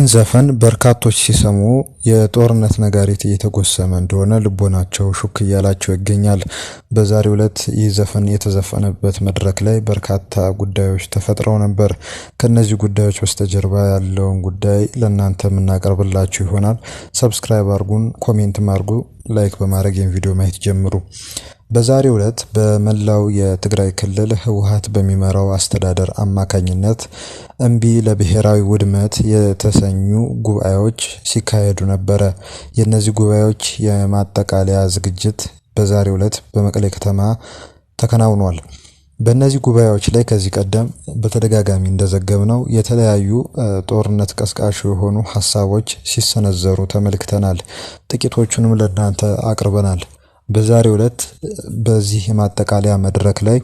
ይህን ዘፈን በርካቶች ሲሰሙ የጦርነት ነጋሪት እየተጎሰመ እንደሆነ ልቦናቸው ሹክ እያላቸው ይገኛል። በዛሬው ዕለት ይህ ዘፈን የተዘፈነበት መድረክ ላይ በርካታ ጉዳዮች ተፈጥረው ነበር። ከነዚህ ጉዳዮች በስተጀርባ ያለውን ጉዳይ ለእናንተ የምናቀርብላችሁ ይሆናል። ሰብስክራይብ አርጉን፣ ኮሜንት አርጉ፣ ላይክ በማድረግ ይህን ቪዲዮ ማየት ጀምሩ። በዛሬው ዕለት በመላው የትግራይ ክልል ህወሓት በሚመራው አስተዳደር አማካኝነት እምቢ ለብሔራዊ ውድመት የተሰኙ ጉባኤዎች ሲካሄዱ ነበር። የነዚህ ጉባኤዎች የማጠቃለያ ዝግጅት በዛሬው ዕለት በመቀሌ ከተማ ተከናውኗል። በእነዚህ ጉባኤዎች ላይ ከዚህ ቀደም በተደጋጋሚ እንደዘገብነው የተለያዩ ጦርነት ቀስቃሽ የሆኑ ሐሳቦች ሲሰነዘሩ ተመልክተናል። ጥቂቶቹንም ለእናንተ አቅርበናል። በዛሬው ዕለት በዚህ የማጠቃለያ መድረክ ላይ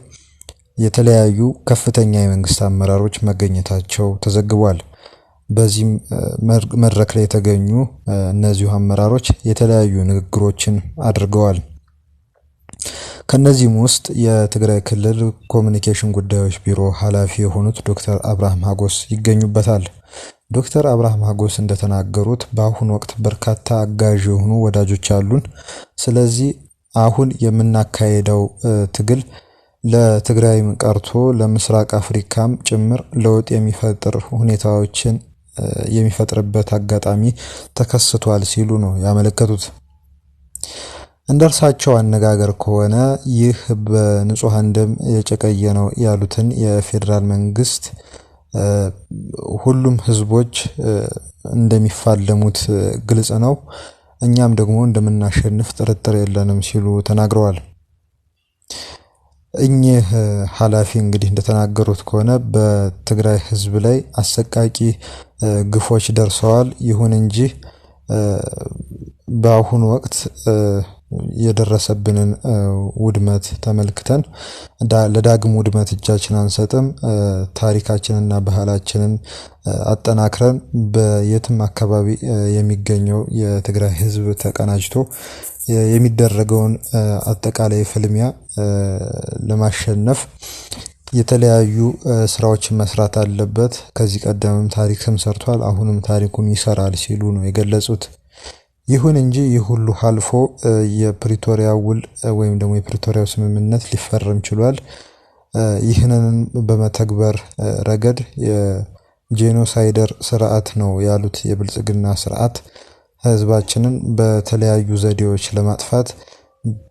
የተለያዩ ከፍተኛ የመንግስት አመራሮች መገኘታቸው ተዘግቧል። በዚህ መድረክ ላይ የተገኙ እነዚሁ አመራሮች የተለያዩ ንግግሮችን አድርገዋል። ከነዚህም ውስጥ የትግራይ ክልል ኮሙኒኬሽን ጉዳዮች ቢሮ ኃላፊ የሆኑት ዶክተር አብርሃም ሀጎስ ይገኙበታል። ዶክተር አብርሃም ሀጎስ እንደተናገሩት በአሁኑ ወቅት በርካታ አጋዥ የሆኑ ወዳጆች አሉን። ስለዚህ አሁን የምናካሄደው ትግል ለትግራይም ቀርቶ ለምስራቅ አፍሪካም ጭምር ለውጥ የሚፈጥር ሁኔታዎችን የሚፈጥርበት አጋጣሚ ተከስቷል ሲሉ ነው ያመለከቱት። እንደርሳቸው አነጋገር ከሆነ ይህ በንጹሃን ደም የጨቀየ ነው ያሉትን የፌዴራል መንግስት ሁሉም ህዝቦች እንደሚፋለሙት ግልጽ ነው፣ እኛም ደግሞ እንደምናሸንፍ ጥርጥር የለንም ሲሉ ተናግረዋል። እኚህ ኃላፊ እንግዲህ እንደተናገሩት ከሆነ በትግራይ ህዝብ ላይ አሰቃቂ ግፎች ደርሰዋል። ይሁን እንጂ በአሁኑ ወቅት የደረሰብንን ውድመት ተመልክተን ለዳግም ውድመት እጃችን አንሰጥም፣ ታሪካችንና ባህላችንን አጠናክረን በየትም አካባቢ የሚገኘው የትግራይ ህዝብ ተቀናጅቶ የሚደረገውን አጠቃላይ ፍልሚያ ለማሸነፍ የተለያዩ ስራዎችን መስራት አለበት። ከዚህ ቀደምም ታሪክም ሰርቷል፣ አሁንም ታሪኩን ይሰራል ሲሉ ነው የገለጹት። ይሁን እንጂ ይህ ሁሉ አልፎ የፕሪቶሪያ ውል ወይም ደግሞ የፕሪቶሪያው ስምምነት ሊፈረም ችሏል። ይህንን በመተግበር ረገድ የጄኖሳይደር ስርዓት ነው ያሉት የብልጽግና ስርዓት ህዝባችንን በተለያዩ ዘዴዎች ለማጥፋት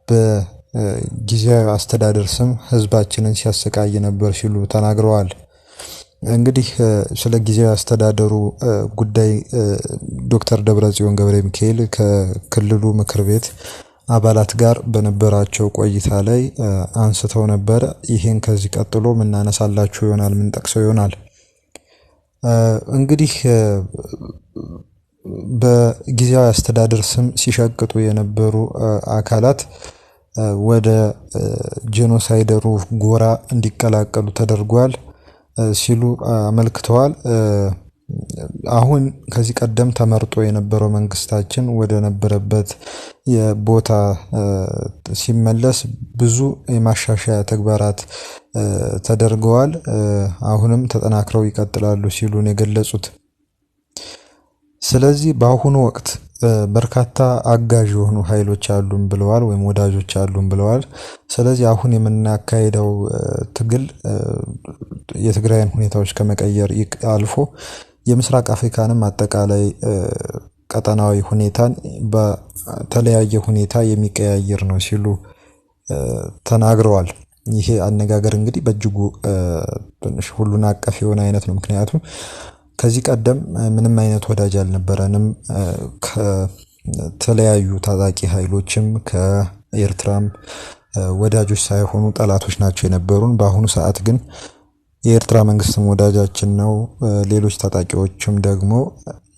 በጊዜያዊ አስተዳደር ስም ህዝባችንን ሲያሰቃይ ነበር ሲሉ ተናግረዋል። እንግዲህ ስለ ጊዜያዊ አስተዳደሩ ጉዳይ ዶክተር ደብረጽዮን ገብረ ሚካኤል ከክልሉ ምክር ቤት አባላት ጋር በነበራቸው ቆይታ ላይ አንስተው ነበር። ይሄን ከዚህ ቀጥሎ ምናነሳላችሁ ይሆናል፣ ምን ጠቅሰው ይሆናል። እንግዲህ በጊዜያዊ አስተዳደር ስም ሲሸቅጡ የነበሩ አካላት ወደ ጄኖሳይደሩ ጎራ እንዲቀላቀሉ ተደርጓል ሲሉ አመልክተዋል። አሁን ከዚህ ቀደም ተመርጦ የነበረው መንግስታችን ወደ ነበረበት የቦታ ሲመለስ ብዙ የማሻሻያ ተግባራት ተደርገዋል፣ አሁንም ተጠናክረው ይቀጥላሉ ሲሉ ነው የገለጹት። ስለዚህ በአሁኑ ወቅት በርካታ አጋዥ የሆኑ ኃይሎች አሉን ብለዋል፣ ወይም ወዳጆች አሉን ብለዋል። ስለዚህ አሁን የምናካሄደው ትግል የትግራይን ሁኔታዎች ከመቀየር አልፎ የምስራቅ አፍሪካንም አጠቃላይ ቀጠናዊ ሁኔታን በተለያየ ሁኔታ የሚቀያየር ነው ሲሉ ተናግረዋል። ይሄ አነጋገር እንግዲህ በእጅጉ ትንሽ ሁሉን አቀፍ የሆነ አይነት ነው። ምክንያቱም ከዚህ ቀደም ምንም አይነት ወዳጅ አልነበረንም። ከተለያዩ ታጣቂ ኃይሎችም ከኤርትራም ወዳጆች ሳይሆኑ ጠላቶች ናቸው የነበሩን። በአሁኑ ሰዓት ግን የኤርትራ መንግስትም ወዳጃችን ነው። ሌሎች ታጣቂዎችም ደግሞ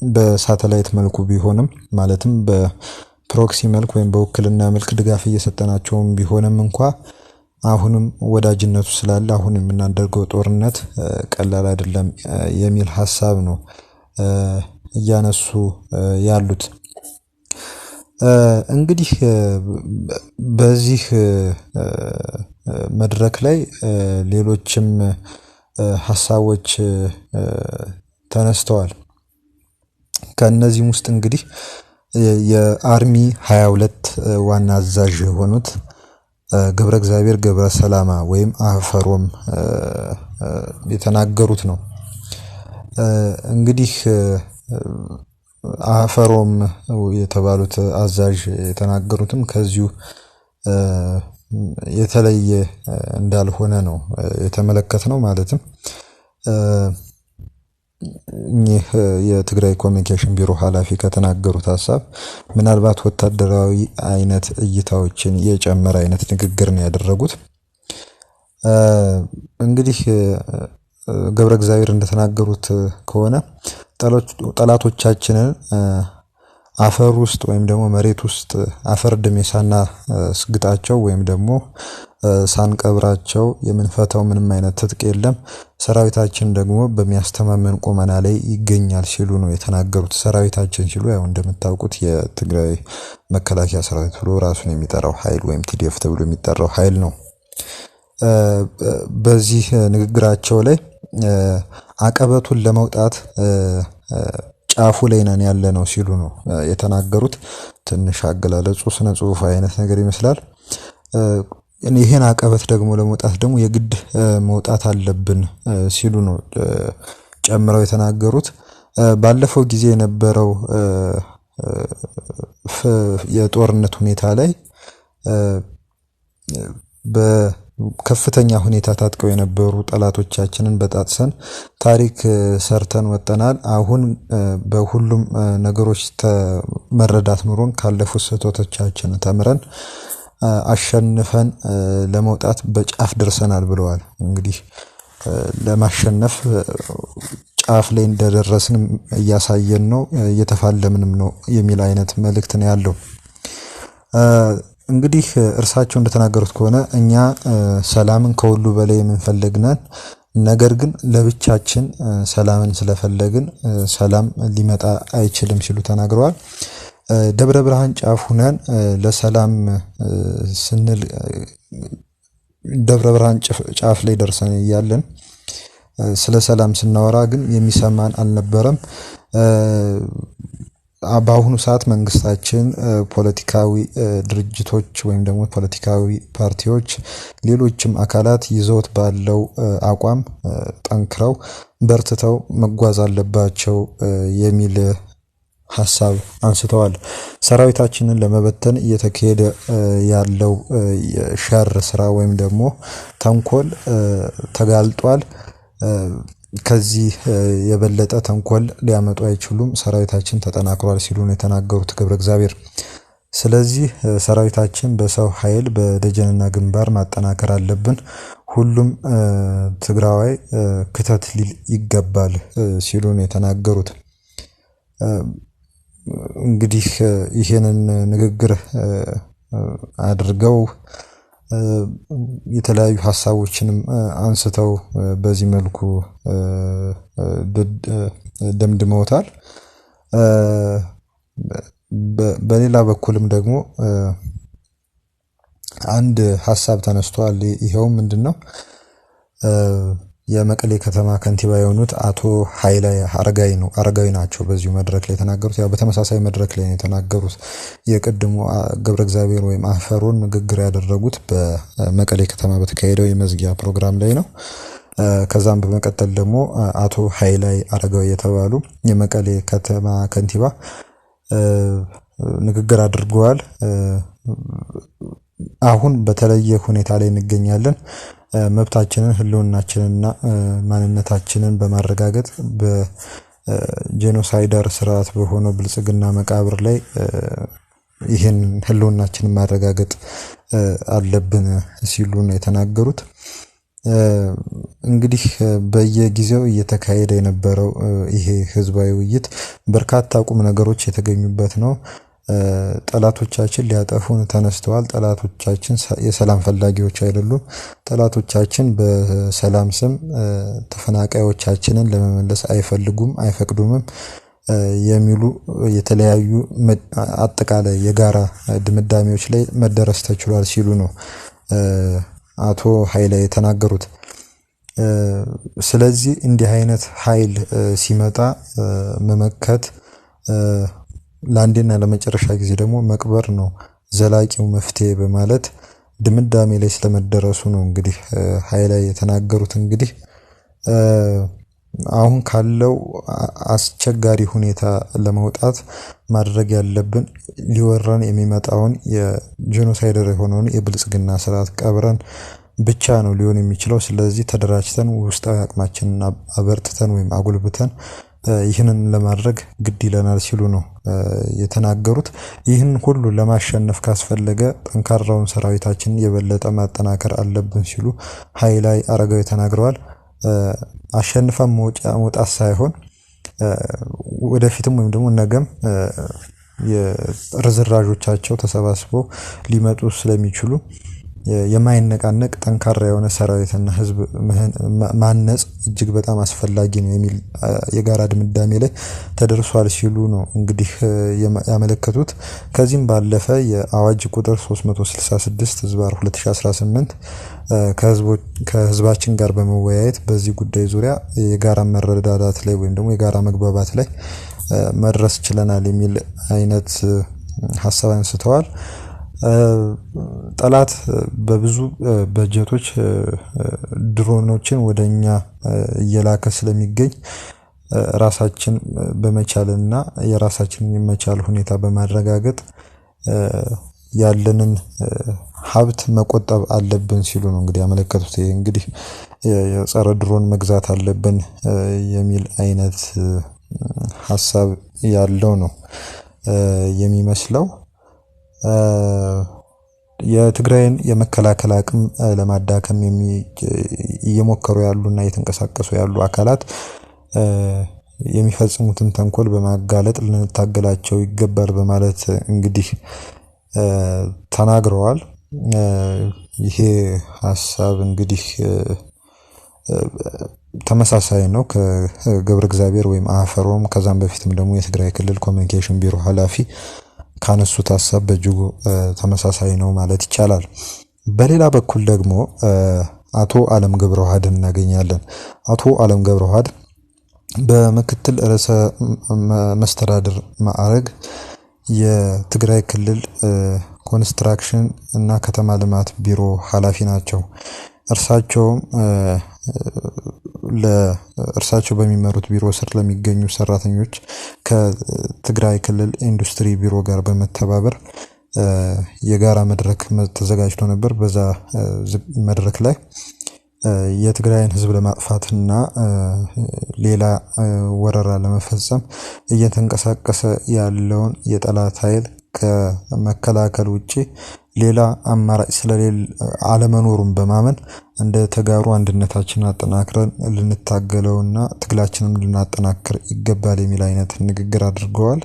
በሳተላይት መልኩ ቢሆንም ማለትም በፕሮክሲ መልክ ወይም በውክልና መልክ ድጋፍ እየሰጠናቸውም ቢሆንም እንኳ አሁንም ወዳጅነቱ ስላለ አሁን የምናደርገው ጦርነት ቀላል አይደለም የሚል ሐሳብ ነው እያነሱ ያሉት። እንግዲህ በዚህ መድረክ ላይ ሌሎችም ሐሳቦች ተነስተዋል። ከእነዚህም ውስጥ እንግዲህ የአርሚ 22 ዋና አዛዥ የሆኑት ገብረ እግዚአብሔር ገብረ ሰላማ ወይም አፈሮም የተናገሩት ነው። እንግዲህ አፈሮም የተባሉት አዛዥ የተናገሩትም ከዚሁ የተለየ እንዳልሆነ ነው የተመለከትነው። ማለትም የትግራይ ኮሚኒኬሽን ቢሮ ኃላፊ ከተናገሩት ሐሳብ ምናልባት ወታደራዊ አይነት እይታዎችን የጨመረ አይነት ንግግር ነው ያደረጉት። እንግዲህ ገብረ እግዚአብሔር እንደተናገሩት ከሆነ ጠላቶቻችንን አፈር ውስጥ ወይም ደግሞ መሬት ውስጥ አፈር ድሜ ሳናስግጣቸው ወይም ደግሞ ሳንቀብራቸው የምንፈታው ምንም አይነት ትጥቅ የለም፣ ሰራዊታችን ደግሞ በሚያስተማመን ቁመና ላይ ይገኛል ሲሉ ነው የተናገሩት። ሰራዊታችን ሲሉ ያው እንደምታውቁት የትግራይ መከላከያ ሰራዊት ብሎ ራሱን የሚጠራው ኃይል ወይም ቲዲኤፍ ተብሎ የሚጠራው ኃይል ነው። በዚህ ንግግራቸው ላይ አቀበቱን ለመውጣት ጫፉ ላይ ነን ያለ ነው ሲሉ ነው የተናገሩት። ትንሽ አገላለጹ ስነ ጽሁፍ አይነት ነገር ይመስላል። ይሄን አቀበት ደግሞ ለመውጣት ደግሞ የግድ መውጣት አለብን ሲሉ ነው ጨምረው የተናገሩት። ባለፈው ጊዜ የነበረው የጦርነት ሁኔታ ላይ በከፍተኛ ሁኔታ ታጥቀው የነበሩ ጠላቶቻችንን በጣጥሰን ታሪክ ሰርተን ወጠናል። አሁን በሁሉም ነገሮች መረዳት ኑሮን ካለፉት ስህተቶቻችን ተምረን አሸንፈን ለመውጣት በጫፍ ደርሰናል ብለዋል። እንግዲህ ለማሸነፍ ጫፍ ላይ እንደደረስን እያሳየን ነው፣ እየተፋለምንም ነው የሚል አይነት መልእክት ነው ያለው። እንግዲህ እርሳቸው እንደተናገሩት ከሆነ እኛ ሰላምን ከሁሉ በላይ የምንፈልግነን፣ ነገር ግን ለብቻችን ሰላምን ስለፈለግን ሰላም ሊመጣ አይችልም ሲሉ ተናግረዋል። ደብረ ብርሃን ጫፍ ሆነን ለሰላም ስንል ደብረ ብርሃን ጫፍ ላይ ደርሰን እያለን ስለ ሰላም ስናወራ ግን የሚሰማን አልነበረም። በአሁኑ ሰዓት መንግስታችን፣ ፖለቲካዊ ድርጅቶች ወይም ደግሞ ፖለቲካዊ ፓርቲዎች፣ ሌሎችም አካላት ይዘውት ባለው አቋም ጠንክረው በርትተው መጓዝ አለባቸው የሚል ሐሳብ አንስተዋል። ሰራዊታችንን ለመበተን እየተካሄደ ያለው የሸር ስራ ወይም ደግሞ ተንኮል ተጋልጧል። ከዚህ የበለጠ ተንኮል ሊያመጡ አይችሉም፣ ሰራዊታችን ተጠናክሯል ሲሉ ነው የተናገሩት ገብረ እግዚአብሔር። ስለዚህ ሰራዊታችን በሰው ኃይል በደጀንና ግንባር ማጠናከር አለብን፣ ሁሉም ትግራዋይ ክተት ሊል ይገባል ሲሉ ነው የተናገሩት። እንግዲህ ይሄንን ንግግር አድርገው የተለያዩ ሐሳቦችንም አንስተው በዚህ መልኩ ደምድመውታል። በሌላ በኩልም ደግሞ አንድ ሐሳብ ተነስቷል። ይሄው ምንድነው? የመቀሌ ከተማ ከንቲባ የሆኑት አቶ ኃይላይ አረጋዊ ናቸው በዚሁ መድረክ ላይ የተናገሩት። ያው በተመሳሳይ መድረክ ላይ ነው የተናገሩት። የቀድሞ ገብረ እግዚአብሔር ወይም አፈሮን ንግግር ያደረጉት በመቀሌ ከተማ በተካሄደው የመዝጊያ ፕሮግራም ላይ ነው። ከዛም በመቀጠል ደግሞ አቶ ኃይላይ አረጋዊ የተባሉ የመቀሌ ከተማ ከንቲባ ንግግር አድርገዋል። አሁን በተለየ ሁኔታ ላይ እንገኛለን። መብታችንን፣ ህልውናችንንና ማንነታችንን በማረጋገጥ በጄኖሳይደር ስርዓት በሆነው ብልጽግና መቃብር ላይ ይህን ህልውናችንን ማረጋገጥ አለብን ሲሉ ነው የተናገሩት። እንግዲህ በየጊዜው እየተካሄደ የነበረው ይሄ ህዝባዊ ውይይት በርካታ ቁም ነገሮች የተገኙበት ነው። ጠላቶቻችን ሊያጠፉን ተነስተዋል። ጠላቶቻችን የሰላም ፈላጊዎች አይደሉም። ጠላቶቻችን በሰላም ስም ተፈናቃዮቻችንን ለመመለስ አይፈልጉም፣ አይፈቅዱምም የሚሉ የተለያዩ አጠቃላይ የጋራ ድምዳሜዎች ላይ መደረስ ተችሏል ሲሉ ነው አቶ ኃይላይ የተናገሩት። ስለዚህ እንዲህ አይነት ኃይል ሲመጣ መመከት ለአንዴና ለመጨረሻ ጊዜ ደግሞ መቅበር ነው ዘላቂው መፍትሄ በማለት ድምዳሜ ላይ ስለመደረሱ ነው እንግዲህ ሃይላይ የተናገሩት። እንግዲህ አሁን ካለው አስቸጋሪ ሁኔታ ለመውጣት ማድረግ ያለብን ሊወራን የሚመጣውን የጄኖሳይደር የሆነውን የብልጽግና ስርዓት ቀብረን ብቻ ነው ሊሆን የሚችለው። ስለዚህ ተደራጅተን ውስጣዊ አቅማችንን አበርትተን ወይም አጉልብተን ይህንን ለማድረግ ግድ ይለናል ሲሉ ነው የተናገሩት። ይህን ሁሉ ለማሸነፍ ካስፈለገ ጠንካራውን ሰራዊታችንን የበለጠ ማጠናከር አለብን ሲሉ ሃይላይ አረጋዊ ተናግረዋል። አሸንፈን መውጣት ሳይሆን ወደፊትም ወይም ደግሞ ነገም የርዝራዦቻቸው ተሰባስበው ሊመጡ ስለሚችሉ የማይነቃነቅ ጠንካራ የሆነ ሰራዊትና ህዝብ ማነጽ እጅግ በጣም አስፈላጊ ነው የሚል የጋራ ድምዳሜ ላይ ተደርሷል ሲሉ ነው እንግዲህ ያመለከቱት። ከዚህም ባለፈ የአዋጅ ቁጥር 366/2018 ከህዝባችን ጋር በመወያየት በዚህ ጉዳይ ዙሪያ የጋራ መረዳዳት ላይ ወይም ደግሞ የጋራ መግባባት ላይ መድረስ ችለናል የሚል አይነት ሐሳብ አንስተዋል። ጠላት በብዙ በጀቶች ድሮኖችን ወደኛ እየላከ ስለሚገኝ ራሳችን በመቻልና የራሳችንን የመቻል ሁኔታ በማረጋገጥ ያለንን ሀብት መቆጠብ አለብን ሲሉ ነው እንግዲህ ያመለከቱት። እንግዲህ የጸረ ድሮን መግዛት አለብን የሚል አይነት ሐሳብ ያለው ነው የሚመስለው። የትግራይን የመከላከል አቅም ለማዳከም እየሞከሩ ያሉና እየተንቀሳቀሱ ያሉ አካላት የሚፈጽሙትን ተንኮል በማጋለጥ ልንታገላቸው ይገባል በማለት እንግዲህ ተናግረዋል። ይሄ ሐሳብ እንግዲህ ተመሳሳይ ነው ከገብረ እግዚአብሔር ወይም አፈሮም ከዛም በፊትም ደግሞ የትግራይ ክልል ኮሚኒኬሽን ቢሮ ኃላፊ ካነሱት ሐሳብ በእጅጉ ተመሳሳይ ነው ማለት ይቻላል። በሌላ በኩል ደግሞ አቶ አለም ገብረዋህድን እናገኛለን። አቶ አለም ገብረዋህድ በምክትል ርዕሰ መስተዳድር ማዕረግ የትግራይ ክልል ኮንስትራክሽን እና ከተማ ልማት ቢሮ ኃላፊ ናቸው። እርሳቸው በሚመሩት ቢሮ ስር ለሚገኙ ሰራተኞች ከትግራይ ክልል ኢንዱስትሪ ቢሮ ጋር በመተባበር የጋራ መድረክ ተዘጋጅቶ ነበር። በዛ መድረክ ላይ የትግራይን ህዝብ ለማጥፋትና ሌላ ወረራ ለመፈጸም እየተንቀሳቀሰ ያለውን የጠላት ኃይል ከመከላከል ውጪ ሌላ አማራጭ ስለሌለ አለመኖሩን በማመን እንደ ተጋሩ አንድነታችንን አጠናክረን ልንታገለውና ትግላችንን ልናጠናክር ይገባል የሚል አይነት ንግግር አድርገዋል።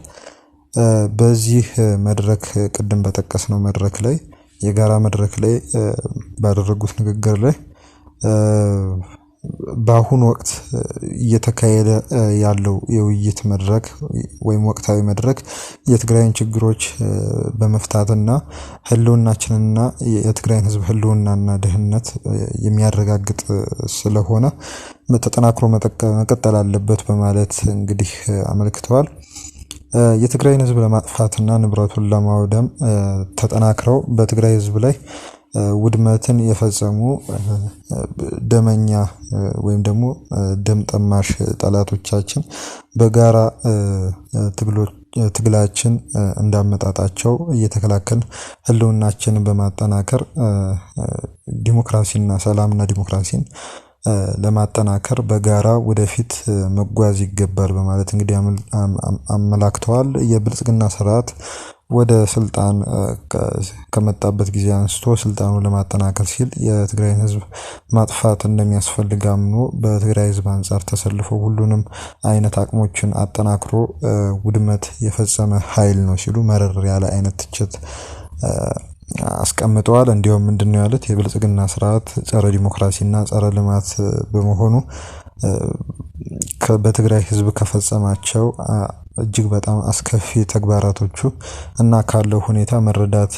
በዚህ መድረክ ቅድም በተጠቀሰው መድረክ ላይ የጋራ መድረክ ላይ ባደረጉት ንግግር ላይ በአሁኑ ወቅት እየተካሄደ ያለው የውይይት መድረክ ወይም ወቅታዊ መድረክ የትግራይን ችግሮች በመፍታትና ህልውናችንና የትግራይን ህዝብ ህልውናና ደህንነት የሚያረጋግጥ ስለሆነ ተጠናክሮ መቀጠል አለበት በማለት እንግዲህ አመልክተዋል። የትግራይን ህዝብ ለማጥፋትና ንብረቱን ለማውደም ተጠናክረው በትግራይ ህዝብ ላይ ውድመትን የፈጸሙ ደመኛ ወይም ደግሞ ደም ጠማሽ ጠላቶቻችን በጋራ ትግላችን እንዳመጣጣቸው እየተከላከልን ህልውናችንን በማጠናከር ዲሞክራሲና ሰላምና ዲሞክራሲን ለማጠናከር በጋራ ወደፊት መጓዝ ይገባል በማለት እንግዲህ አመላክተዋል። የብልጽግና ስርዓት ወደ ስልጣን ከመጣበት ጊዜ አንስቶ ስልጣኑን ለማጠናከር ሲል የትግራይን ህዝብ ማጥፋት እንደሚያስፈልግ አምኖ በትግራይ ህዝብ አንጻር ተሰልፎ ሁሉንም አይነት አቅሞችን አጠናክሮ ውድመት የፈጸመ ኃይል ነው ሲሉ መረር ያለ አይነት ትችት አስቀምጠዋል። እንዲሁም ምንድነው ያሉት የብልጽግና ስርዓት ጸረ ዲሞክራሲና ጸረ ልማት በመሆኑ በትግራይ ህዝብ ከፈጸማቸው እጅግ በጣም አስከፊ ተግባራቶቹ እና ካለው ሁኔታ መረዳት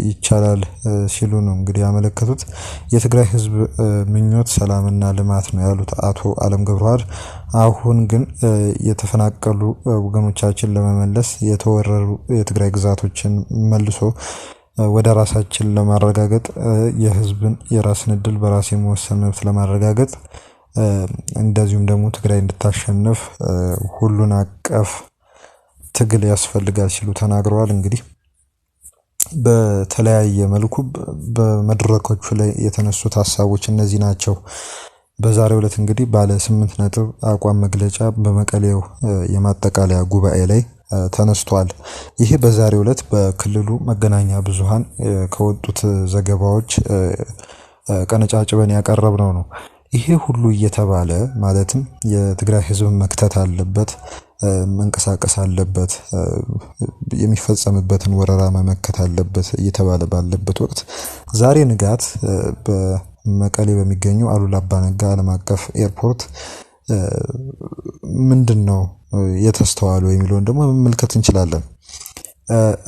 ይቻላል ሲሉ ነው እንግዲህ ያመለከቱት። የትግራይ ህዝብ ምኞት ሰላምና ልማት ነው ያሉት አቶ አለም ገብረዋህድ አሁን ግን የተፈናቀሉ ወገኖቻችን ለመመለስ የተወረሩ የትግራይ ግዛቶችን መልሶ ወደ ራሳችን ለማረጋገጥ የህዝብን የራስን እድል በራስ የመወሰን መብት ለማረጋገጥ እንደዚሁም ደግሞ ትግራይ እንድታሸንፍ ሁሉን አቀፍ ትግል ያስፈልጋል ሲሉ ተናግረዋል። እንግዲህ በተለያየ መልኩ በመድረኮቹ ላይ የተነሱት ሐሳቦች እነዚህ ናቸው። በዛሬው ዕለት እንግዲህ ባለ 8 ነጥብ አቋም መግለጫ በመቀሌው የማጠቃለያ ጉባኤ ላይ ተነስቷል። ይሄ በዛሬው ዕለት በክልሉ መገናኛ ብዙሃን ከወጡት ዘገባዎች ቀነጫጭበን ያቀረብነው ነው። ይሄ ሁሉ እየተባለ ማለትም የትግራይ ህዝብ መክተት አለበት፣ መንቀሳቀስ አለበት፣ የሚፈጸምበትን ወረራ መመከት አለበት እየተባለ ባለበት ወቅት ዛሬ ንጋት በመቀሌ በሚገኘው አሉላ አባ ነጋ ዓለም አቀፍ ኤርፖርት ምንድነው የተስተዋለው የሚለውን ደግሞ መመልከት እንችላለን።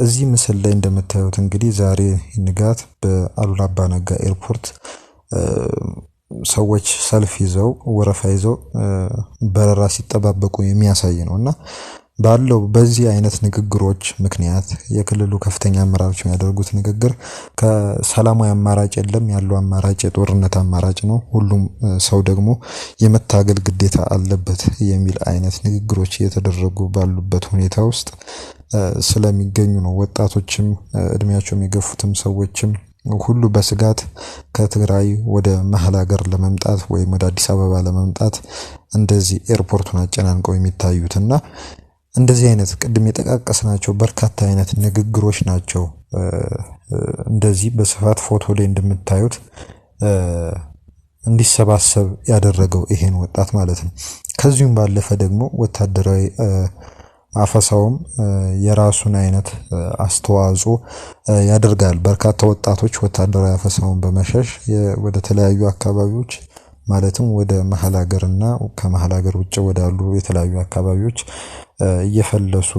እዚህ ምስል ላይ እንደምታዩት እንግዲህ ዛሬ ንጋት በአሉላ አባ ነጋ ኤርፖርት ሰዎች ሰልፍ ይዘው ወረፋ ይዘው በረራ ሲጠባበቁ የሚያሳይ ነውና ባለው በዚህ አይነት ንግግሮች ምክንያት የክልሉ ከፍተኛ አመራሮች የሚያደርጉት ንግግር ከሰላማዊ አማራጭ የለም፣ ያለው አማራጭ የጦርነት አማራጭ ነው፣ ሁሉም ሰው ደግሞ የመታገል ግዴታ አለበት የሚል አይነት ንግግሮች እየተደረጉ ባሉበት ሁኔታ ውስጥ ስለሚገኙ ነው። ወጣቶችም እድሜያቸው የገፉትም ሰዎችም ሁሉ በስጋት ከትግራይ ወደ መሀል ሀገር ለመምጣት ወይም ወደ አዲስ አበባ ለመምጣት እንደዚህ ኤርፖርቱን አጨናንቀው የሚታዩትና እንደዚህ አይነት ቅድም የጠቃቀስናቸው በርካታ አይነት ንግግሮች ናቸው እንደዚህ በስፋት ፎቶ ላይ እንደምታዩት እንዲሰባሰብ ያደረገው ይሄን ወጣት ማለት ነው። ከዚሁም ባለፈ ደግሞ ወታደራዊ አፈሳውም የራሱን አይነት አስተዋጽኦ ያደርጋል። በርካታ ወጣቶች ወታደራዊ አፈሳውን በመሸሽ ወደ ተለያዩ አካባቢዎች ማለትም ወደ መሀል ሀገርና ከመሀል ሀገር ውጭ ወዳሉ የተለያዩ አካባቢዎች እየፈለሱ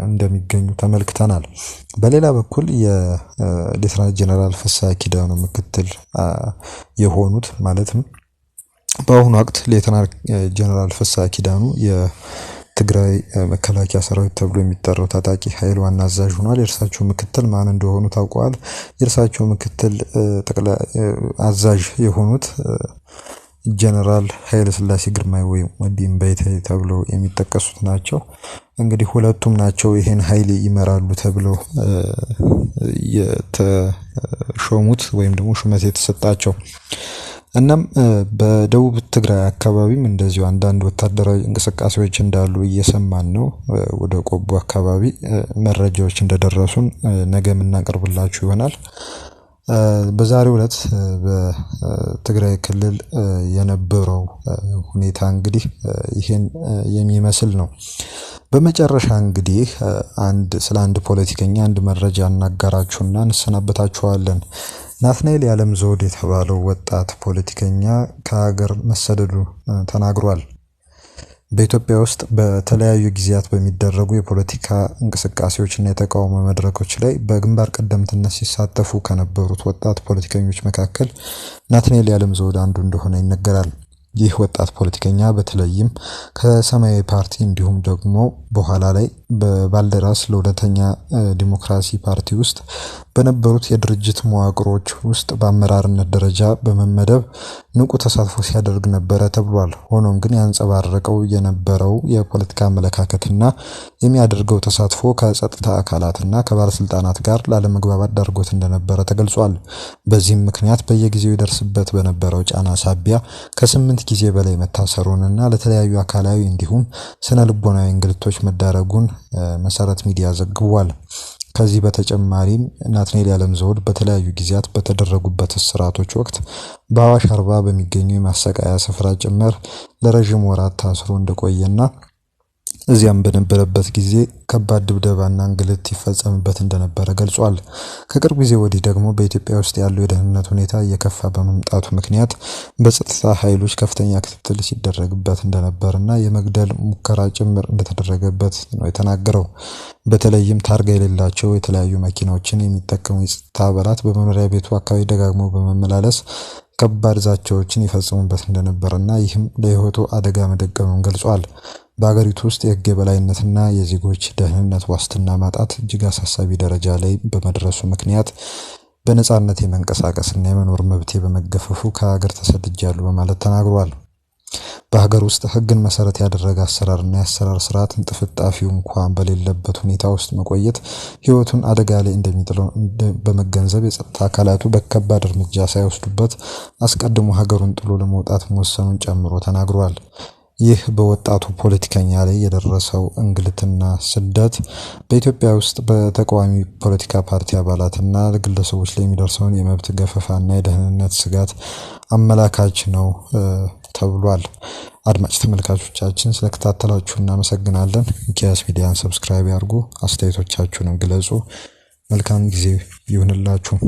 እንደሚገኙ ተመልክተናል። በሌላ በኩል የሌተናንት ጀነራል ፍስሐ ኪዳኑ ምክትል የሆኑት ማለትም በአሁኑ ወቅት ሌተናንት ጀነራል ፍስሐ ኪዳኑ የትግራይ መከላከያ ሰራዊት ተብሎ የሚጠራው ታጣቂ ኃይል ዋና አዛዥ ሆኗል። የእርሳቸው ምክትል ማን እንደሆኑ ታውቋል። የእርሳቸው ምክትል ጠቅላይ አዛዥ የሆኑት ጀነራል ኃይለ ሥላሴ ግርማይ ወይም ወዲም በይታይ ተብለው የሚጠቀሱት ናቸው። እንግዲህ ሁለቱም ናቸው ይሄን ኃይል ይመራሉ ተብለው የተሾሙት ወይም ደግሞ ሹመት የተሰጣቸው። እናም በደቡብ ትግራይ አካባቢም እንደዚሁ አንዳንድ ወታደራዊ እንቅስቃሴዎች እንዳሉ እየሰማን ነው። ወደ ቆቦ አካባቢ መረጃዎች እንደደረሱን ነገ የምናቀርብላችሁ ይሆናል። በዛሬው ዕለት በትግራይ ክልል የነበረው ሁኔታ እንግዲህ ይሄን የሚመስል ነው። በመጨረሻ እንግዲህ ስለ አንድ ፖለቲከኛ አንድ መረጃ እናጋራችሁና እንሰናበታችኋለን። ናትናኤል የዓለም ዘውድ የተባለው ወጣት ፖለቲከኛ ከሀገር መሰደዱ ተናግሯል። በኢትዮጵያ ውስጥ በተለያዩ ጊዜያት በሚደረጉ የፖለቲካ እንቅስቃሴዎችና የተቃውሞ መድረኮች ላይ በግንባር ቀደምትነት ሲሳተፉ ከነበሩት ወጣት ፖለቲከኞች መካከል ናትናኤል የዓለም ዘውድ አንዱ እንደሆነ ይነገራል። ይህ ወጣት ፖለቲከኛ በተለይም ከሰማያዊ ፓርቲ እንዲሁም ደግሞ በኋላ ላይ በባልደራስ ለሁለተኛ ዲሞክራሲ ፓርቲ ውስጥ በነበሩት የድርጅት መዋቅሮች ውስጥ በአመራርነት ደረጃ በመመደብ ንቁ ተሳትፎ ሲያደርግ ነበረ ተብሏል። ሆኖም ግን ያንጸባረቀው የነበረው የፖለቲካ አመለካከትና የሚያደርገው ተሳትፎ ከጸጥታ አካላትና ከባለስልጣናት ጋር ላለመግባባት ዳርጎት እንደነበረ ተገልጿል። በዚህም ምክንያት በየጊዜው ይደርስበት በነበረው ጫና ሳቢያ ከ8 ጊዜ በላይ መታሰሩንና ለተለያዩ አካላዊ እንዲሁም ስነ ልቦናዊ እንግልቶች መዳረጉን መሰረት ሚዲያ ዘግቧል። ከዚህ በተጨማሪም ናትናኤል የዓለም ዘውድ በተለያዩ ጊዜያት በተደረጉበት እስራቶች ወቅት በአዋሽ አርባ በሚገኙ የማሰቃያ ስፍራ ጭምር ለረጅም ወራት ታስሮ እንደቆየና እዚያም በነበረበት ጊዜ ከባድ ድብደባና እንግልት ይፈጸምበት እንደነበረ ገልጿል። ከቅርብ ጊዜ ወዲህ ደግሞ በኢትዮጵያ ውስጥ ያለው የደህንነት ሁኔታ እየከፋ በመምጣቱ ምክንያት በጸጥታ ኃይሎች ከፍተኛ ክትትል ሲደረግበት እንደነበርና የመግደል ሙከራ ጭምር እንደተደረገበት ነው የተናገረው። በተለይም ታርጋ የሌላቸው የተለያዩ መኪናዎችን የሚጠቀሙ የጸጥታ አባላት በመኖሪያ ቤቱ አካባቢ ደጋግሞ በመመላለስ ከባድ ዛቻዎችን ይፈጽሙበት እንደነበርና ይህም ለሕይወቱ አደጋ መደቀኑን ገልጿል። በአገሪቱ ውስጥ የሕግ የበላይነትና የዜጎች ደህንነት ዋስትና ማጣት እጅግ አሳሳቢ ደረጃ ላይ በመድረሱ ምክንያት በነጻነት የመንቀሳቀስና የመኖር መብቴ በመገፈፉ ከሀገር ተሰድጃለሁ በማለት ተናግሯል። በሀገር ውስጥ ሕግን መሰረት ያደረገ አሰራርና የአሰራር ስርዓት እንጥፍጣፊው እንኳን በሌለበት ሁኔታ ውስጥ መቆየት ሕይወቱን አደጋ ላይ እንደሚጥለው በመገንዘብ የጸጥታ አካላቱ በከባድ እርምጃ ሳይወስዱበት አስቀድሞ ሀገሩን ጥሎ ለመውጣት መወሰኑን ጨምሮ ተናግሯል። ይህ በወጣቱ ፖለቲከኛ ላይ የደረሰው እንግልትና ስደት በኢትዮጵያ ውስጥ በተቃዋሚ ፖለቲካ ፓርቲ አባላትና ግለሰቦች ላይ የሚደርሰውን የመብት ገፈፋና የደህንነት ስጋት አመላካች ነው ተብሏል። አድማጭ ተመልካቾቻችን ስለከታተላችሁ እናመሰግናለን። ሚኪያስ ሚዲያን ሰብስክራይብ ያድርጉ፣ አስተያየቶቻችሁንም ግለጹ። መልካም ጊዜ ይሁንላችሁ።